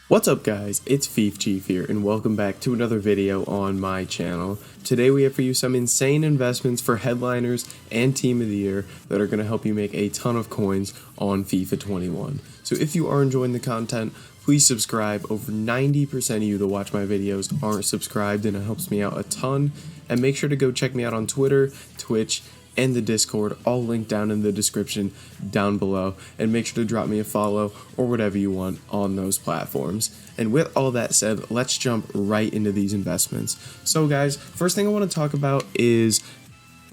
What's up guys, it's Fifa Chief here and welcome back to another video on my channel. Today we have for you some insane investments for headliners and team of the year that are going to help you make a ton of coins on FIFA 21. So if you are enjoying the content, please subscribe. Over 90% of you that watch my videos aren't subscribed and it helps me out a ton. And make sure to go check me out on Twitter, Twitch, and the Discord, all linked down in the description down below, and make sure to drop me a follow or whatever you want on those platforms. And with all that said, let's jump right into these investments. So guys, first thing I want to talk about is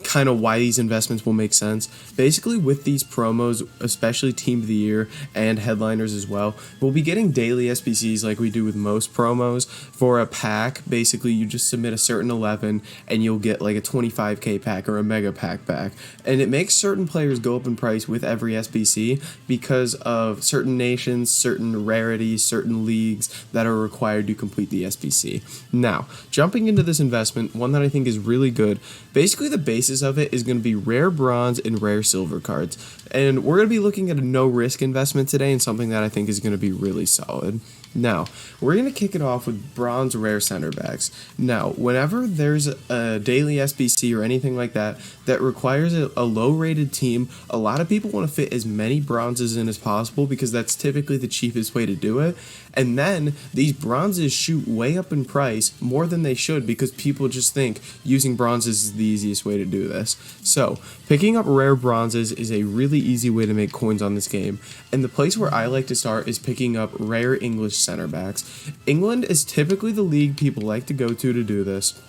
kind of why these investments will make sense. Basically with these promos, especially team of the year and headliners as well, we'll be getting daily SBCs like we do with most promos. For a pack, basically you just submit a certain 11 and you'll get like a 25k pack or a mega pack back, and it makes certain players go up in price with every SBC because of certain nations, certain rarities, certain leagues that are required to complete the SBC. Now jumping into this investment, one that I think is really good, basically the basis of it is going to be rare bronze and rare silver cards, and we're going to be looking at a no risk investment today and something that I think is going to be really solid. Now we're going to kick it off with bronze rare center backs. Now whenever there's a daily SBC or anything like that that requires a low rated team, a lot of people want to fit as many bronzes in as possible because that's typically the cheapest way to do it. And then these bronzes shoot way up in price more than they should because people just think using bronzes is the easiest way to do this. So picking up rare bronzes is a really easy way to make coins on this game, and the place where I like to start is picking up rare English center backs. England is typically the league people like to go to do this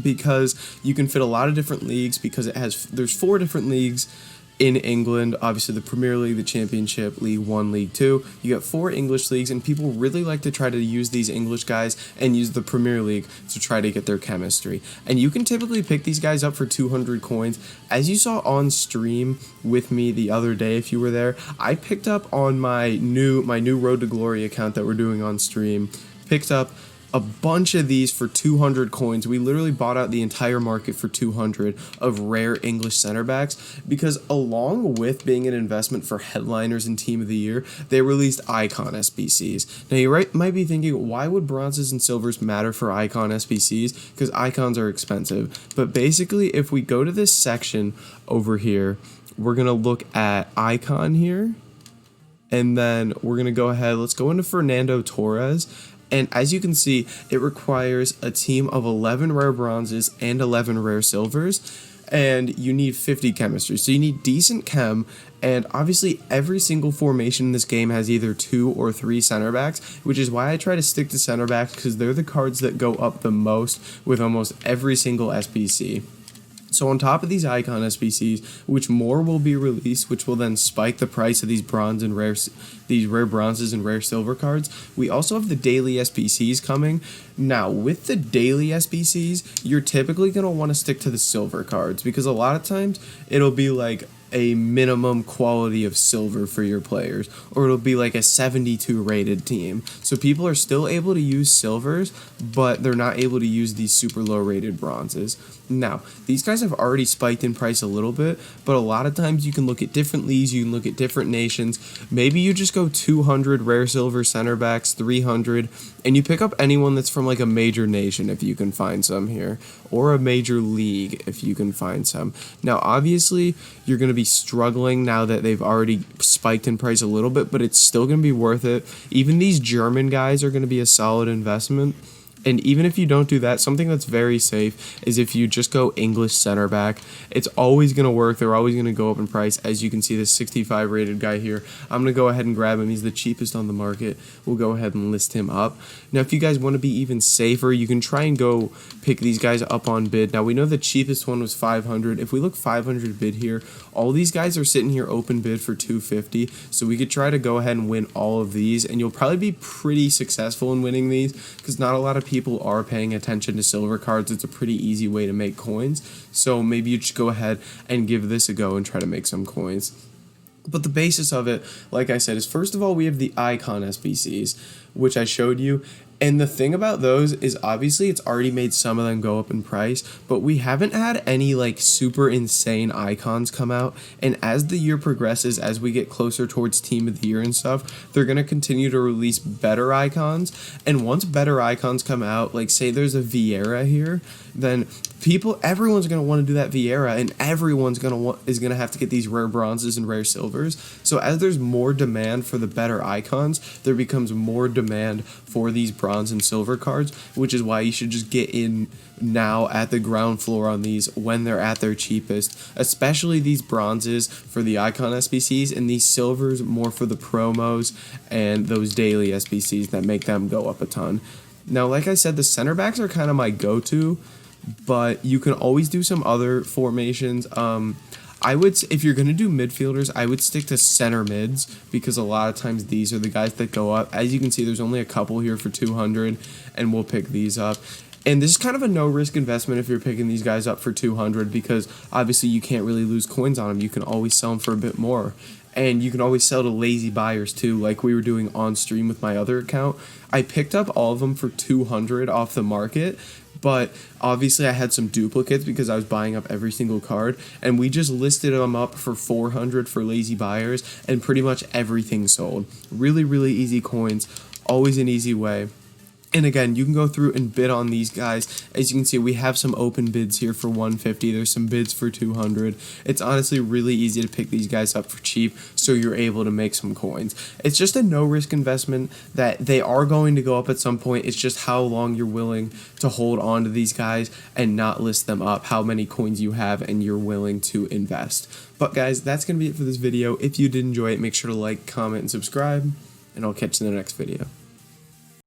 because you can fit a lot of different leagues, because there's 4 different leagues in England. Obviously the Premier League, the Championship, League 1, League 2. You got 4 English leagues, and people really like to try to use these English guys and use the Premier League to try to get their chemistry. And you can typically pick these guys up for 200 coins. As you saw on stream with me the other day, if you were there, I picked up on my new Road to Glory account that we're doing on stream, picked up a bunch of these for 200 coins. We literally bought out the entire market for 200 of rare English center backs because along with being an investment for headliners and team of the year, they released icon SBCs. Now you might be thinking, why would bronzes and silvers matter for icon SBCs? Because icons are expensive. But basically if we go to this section over here, we're going to look at icon here, and then we're going to go ahead, let's go into Fernando Torres. And as you can see, it requires a team of 11 rare bronzes and 11 rare silvers, and you need 50 chemistry. So you need decent chem, and obviously every single formation in this game has either 2 or 3 center backs, which is why I try to stick to center backs because they're the cards that go up the most with almost every single SBC. So on top of these icon SBCs, which more will be released, which will then spike the price of these rare bronzes and rare silver cards, we also have the daily SBCs coming. Now with the daily SBCs, you're typically going to want to stick to the silver cards because a lot of times it'll be like a minimum quality of silver for your players, or it'll be like a 72 rated team. So people are still able to use silvers, but they're not able to use these super low rated bronzes. Now, these guys have already spiked in price a little bit, but a lot of times you can look at different leagues, you can look at different nations. Maybe you just go 200 rare silver center backs, 300, and you pick up anyone that's from like a major nation if you can find some here, or a major league if you can find some. Now, obviously, you're going to be struggling now that they've already spiked in price a little bit, but it's still going to be worth it. Even these German guys are going to be a solid investment. And even if you don't do that, something that's very safe is if you just go English center back. It's always going to work. They're always going to go up in price. As you can see, this 65 rated guy here, I'm going to go ahead and grab him. He's the cheapest on the market. We'll go ahead and list him up. Now, if you guys want to be even safer, you can try and go pick these guys up on bid. Now, we know the cheapest one was 500. If we look 500 bid here, all these guys are sitting here open bid for 250. So we could try to go ahead and win all of these, and you'll probably be pretty successful in winning these because not a lot of people are paying attention to silver cards. It's a pretty easy way to make coins, so maybe you just go ahead and give this a go and try to make some coins. But the basis of it, like I said, is first of all we have the icon SBCs, which I showed you, And the thing about those is obviously it's already made some of them go up in price, but we haven't had any like super insane icons come out. And as the year progresses, as we get closer towards Team of the Year and stuff, they're going to continue to release better icons. And once better icons come out, like say there's a Vieira here, then everyone's going to want to do that Vieira, and everyone's is going to have to get these rare bronzes and rare silvers. So as there's more demand for the better icons, there becomes more demand for these bronze and silver cards, which is why you should just get in now at the ground floor on these when they're at their cheapest, especially these bronzes for the icon SBCs and these silvers more for the promos and those daily SBCs that make them go up a ton. Now, like I said, the center backs are kind of my go-to, but you can always do some other formations. If you're going to do midfielders, I would stick to center mids, because a lot of times these are the guys that go up. As you can see, there's only a couple here for 200, and we'll pick these up. And this is kind of a no-risk investment if you're picking these guys up for 200, because obviously you can't really lose coins on them. You can always sell them for a bit more. And you can always sell to lazy buyers too, like we were doing on stream with my other account. I picked up all of them for 200 off the market, but obviously I had some duplicates because I was buying up every single card, and we just listed them up for 400 for lazy buyers, and pretty much everything sold. Really, really easy coins, always an easy way. And again, you can go through and bid on these guys. As you can see, we have some open bids here for 150. There's some bids for 200. It's honestly really easy to pick these guys up for cheap, so you're able to make some coins. It's just a no-risk investment that they are going to go up at some point. It's just how long you're willing to hold on to these guys and not list them up, how many coins you have and you're willing to invest. But guys, that's going to be it for this video. If you did enjoy it, make sure to like, comment, and subscribe, and I'll catch you in the next video.